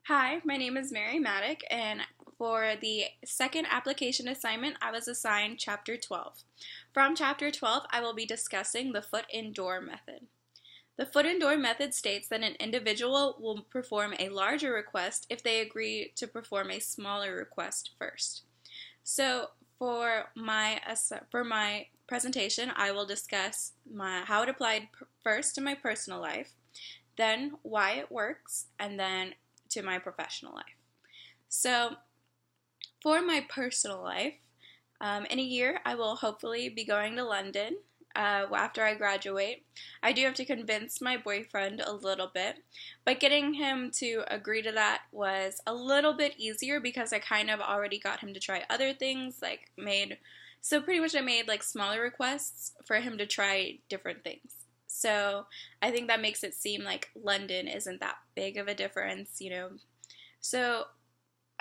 Hi, my name is Mary Maddock, and for the second application assignment, I was assigned Chapter 12. From Chapter 12, I will be discussing the foot in door method. The foot in door method states that an individual will perform a larger request if they agree to perform a smaller request first. So, for my presentation, I will discuss how it applied first to my personal life, then why it works, and then to my professional life. So, for my personal life, in a year, I will hopefully be going to London after I graduate. I do have to convince my boyfriend a little bit, but getting him to agree to that was a little bit easier because I kind of already got him to try other things, so pretty much I made like smaller requests for him to try different things. So I think that makes it seem like London isn't that big of a difference. So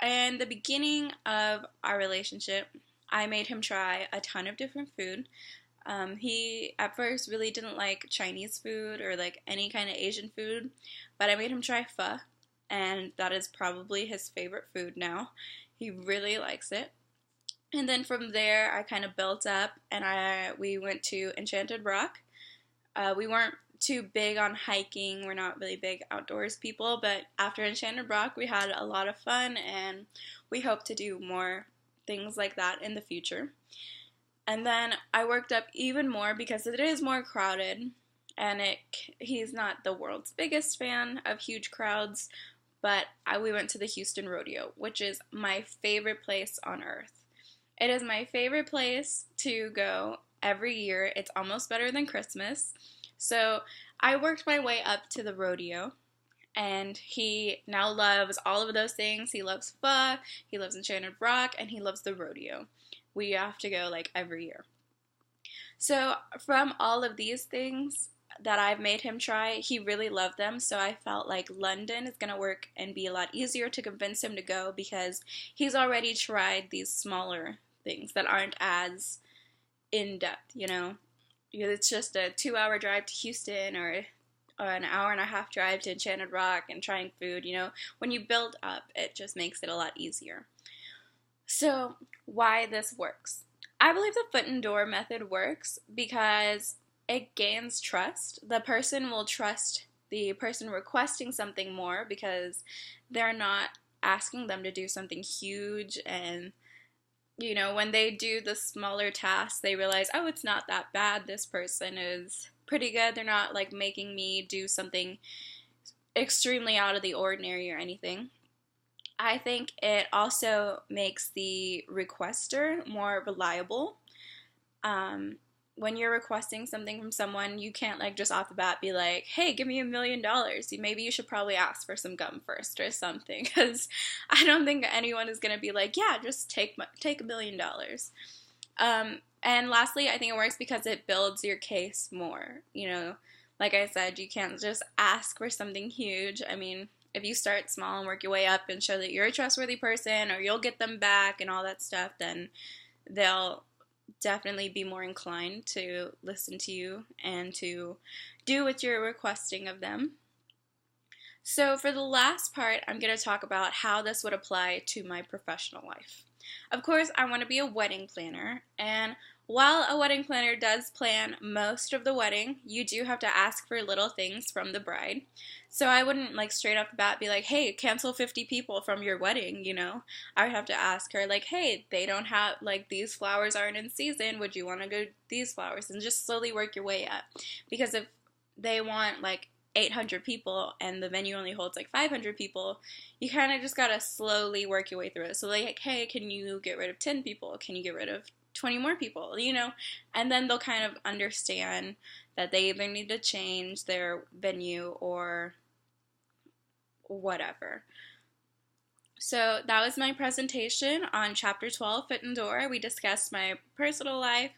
in the beginning of our relationship, I made him try a ton of different food. He at first really didn't like Chinese food or like any kind of Asian food, but I made him try pho, and that is probably his favorite food now. He really likes it. And then from there, I kind of built up, and we went to Enchanted Rock. We weren't too big on hiking. We're not really big outdoors people, but after Enchanted Rock, we had a lot of fun, and we hope to do more things like that in the future. And then I worked up even more because it is more crowded, and he's not the world's biggest fan of huge crowds, but we went to the Houston Rodeo, which is my favorite place on earth. It is my favorite place to go every year. It's almost better than Christmas. So I worked my way up to the rodeo, and he now loves all of those things. He loves pho, he loves Enchanted Rock, and he loves the rodeo. We have to go like every year. So from all of these things that I've made him try, he really loved them. So I felt like London is going to work and be a lot easier to convince him to go because he's already tried these smaller things that aren't as in depth. It's just a 2 hour drive to Houston or an hour and a half drive to Enchanted Rock and trying food. When you build up, it just makes it a lot easier. So, why this works? I believe the foot and door method works because it gains trust. The person will trust the person requesting something more because they're not asking them to do something huge, and when they do the smaller tasks, they realize, oh, it's not that bad. This person is pretty good. They're not like making me do something extremely out of the ordinary or anything. I think it also makes the requester more reliable. Um, when you're requesting something from someone, you can't like just off the bat be like, "Hey, give me $1 million." Maybe you should probably ask for some gum first or something, because I don't think anyone is gonna be like, "Yeah, just take $1 million." And lastly, I think it works because it builds your case more. Like I said, you can't just ask for something huge. I mean, if you start small and work your way up and show that you're a trustworthy person or you'll get them back and all that stuff, then they'll definitely be more inclined to listen to you and to do what you're requesting of them. So for the last part, I'm going to talk about how this would apply to my professional life. Of course, I want to be a wedding planner, and while a wedding planner does plan most of the wedding, you do have to ask for little things from the bride. So I wouldn't like straight off the bat be like, "Hey, cancel 50 people from your wedding." I would have to ask her like, "Hey, they don't have like these flowers aren't in season. Would you want to go these flowers?" And just slowly work your way up. Because if they want like 800 people and the venue only holds like 500 people, you kind of just gotta slowly work your way through it. So like, "Hey, can you get rid of 10 people? Can you get rid of 20 more people?" And then they'll kind of understand that they either need to change their venue or whatever. So that was my presentation on Chapter 12, Foot and Door. We discussed my personal life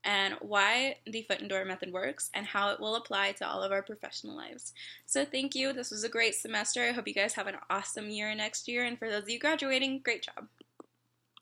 and why the foot and door method works and how it will apply to all of our professional lives. So thank you. This was a great semester. I hope you guys have an awesome year next year. And for those of you graduating, great job.